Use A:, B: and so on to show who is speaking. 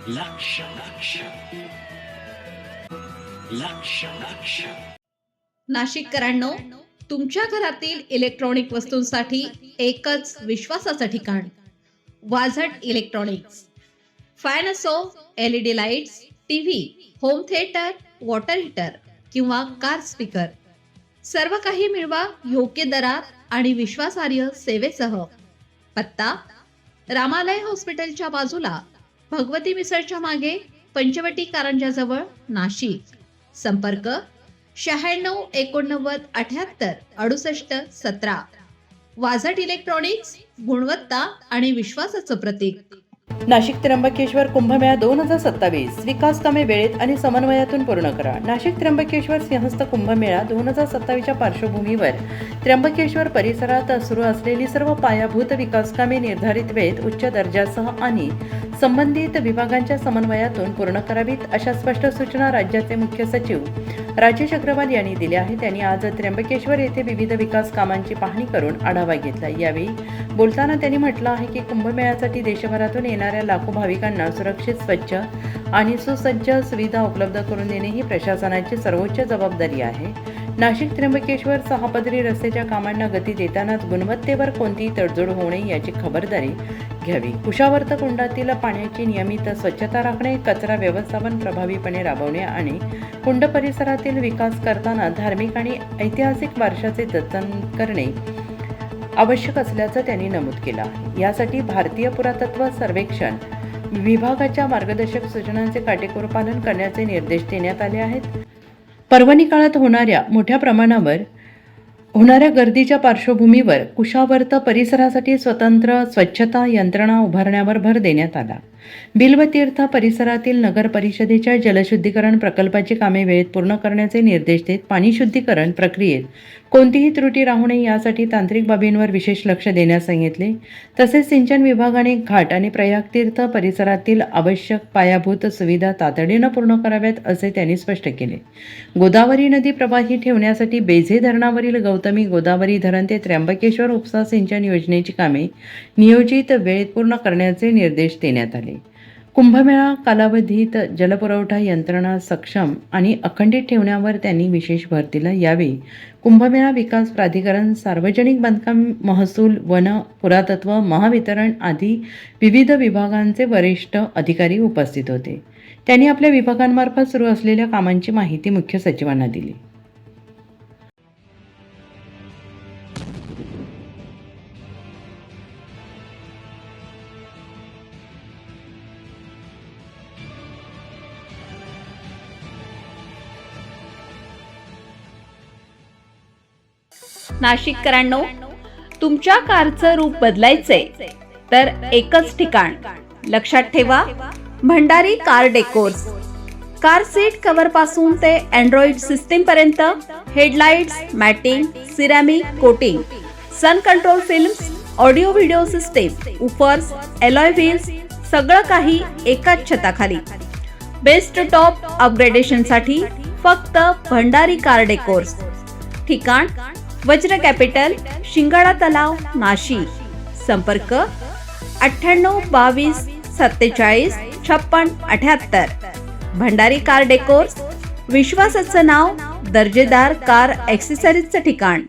A: लक्ष लक्ष लक्ष लक्ष
B: नाशिककरांनो, तुमच्या घरातील इलेक्ट्रॉनिक वस्तूंसाठी एकच विश्वासाचं ठिकाण वाझट इलेक्ट्रॉनिक्स. फॅन असो, LED lights, TV, home theatre, water heater किंवा कार स्पीकर, सर्व काही मिळवा योग्य दरात आणि विश्वासार्ह सेवेसह. पत्ता: रामालय हॉस्पिटलच्या बाजूला, भगवती मिसळच्या मागे, पंचवटी कारंजाजवळ, नाशिक. संपर्क: 96 89 78 68 17. वाझट इलेक्ट्रॉनिक्स, गुणवत्ता आणि विश्वासाचं प्रतीक.
C: नाशिक त्र्यंबकेश्वर कुंभमेळा 2027 विकास कामे वेळेत आणि समन्वयातून पूर्ण करा. नाशिक त्र्यंबकेश्वर सिंहस्थ कुंभमेळा 2027च्या पार्श्वभूमीवर त्र्यंबकेश्वर परिसरात सुरू असलेली सर्व पायाभूत विकास कामे निर्धारित वेळेत उच्च दर्जासह आणि संबंधित विभागांच्या समन्वयातून पूर्ण करावीत, अशा स्पष्ट सूचना राज्याचे मुख्य सचिव राजेश अग्रवाल यांनी दिल्या आहेत. त्यांनी आज त्र्यंबकेश्वर येथे विविध विकास कामांची पाहणी करून आढावा घेतला. यावेळी बोलताना त्यांनी म्हटलं आहे की कुंभमेळ्यासाठी देशभरातून येणाऱ्या लाखो भाविकांना सुरक्षित, स्वच्छ आणि सुसज्ज सुविधा उपलब्ध करून देणे ही प्रशासनाची सर्वोच्च जबाबदारी आहे. नाशिक त्र्यंबकेश्वर 6 पदरी रस्त्याच्या कामांना गती देतानाच गुणवत्तेवर कोणतीही तडजोड होऊ नये याची खबरदारी घ्यावी. कुशावर्त कुंडातील पाण्याची नियमित स्वच्छता राखणे, कचरा व्यवस्थापन प्रभावीपणे राबवणे आणि कुंड परिसरातील विकास करताना धार्मिक आणि ऐतिहासिक वारशाचे जतन करणे आवश्यक असल्याचं त्यांनी नमूद केलं आहे. यासाठी भारतीय पुरातत्व सर्वेक्षण विभागाच्या मार्गदर्शक सूचनांचे काटेकोर पालन करण्याचे निर्देश देण्यात आले आहेत. पर्वणी काळात होणाऱ्या मोठ्या प्रमाणावर होणाऱ्या गर्दीच्या पार्श्वभूमीवर कुशावर्त परिसरासाठी स्वतंत्र स्वच्छता यंत्रणा उभारण्यावर भर देण्यात आला. बिल्वतीर्थ परिसरातील नगर परिषदेच्या जलशुद्धीकरण प्रकल्पाची कामे वेळेत पूर्ण करण्याचे निर्देश देत पाणी शुद्धीकरण प्रक्रियेत कोणतीही त्रुटी राहू नये यासाठी तांत्रिक बाबींवर विशेष लक्ष देण्यास सांगितले. तसेच सिंचन विभागाने घाट आणि प्रयाग तीर्थ परिसरातील आवश्यक पायाभूत सुविधा तातडीनं पूर्ण कराव्यात असे त्यांनी स्पष्ट केले. गोदावरी नदी प्रवाही ठेवण्यासाठी बेझे धरणावरील गौतमी गोदावरी धरण ते त्र्यंबकेश्वर उपसा सिंचन योजनेची कामे नियोजित वेळेत पूर्ण करण्याचे निर्देश देण्यात आले. कुंभमेळा कालावधीत जलपुरवठा यंत्रणा सक्षम आणि अखंडित ठेवण्यावर त्यांनी विशेष भर दिला. यावेळी कुंभमेळा विकास प्राधिकरण, सार्वजनिक बांधकाम, महसूल, वन, पुरातत्व, महावितरण आदी विविध विभागांचे वरिष्ठ अधिकारी उपस्थित होते. त्यांनी आपल्या विभागांमार्फत सुरू असलेल्या कामांची माहिती मुख्य सचिवांना दिली.
B: नाशिककरांनो, तुमच्या कारचं रूप बदलायचंय तर एकच ठिकाण. लक्षात ठेवा, Bhandari car decors. Car seat cover पासून ते अँड्रॉइड सिस्टीम पर्यंत, headlights, matting, ceramic coating, sun control films, audio video system, woofers, alloy wheels, सगळं काही एकाच छताखाली. बेस्ट टॉप अपग्रेडेशनसाठी फक्त भंडारी कार डेकोर्स. ठिकाण: वज्र कॅपिटल, शिंगाडा तलाव, नाशिक. संपर्क: 98 22 47 56 78. भंडारी कार डेकोर्स, विश्वासाचं नाव, दर्जेदार कार ॲक्सेसरीजचं ठिकाण.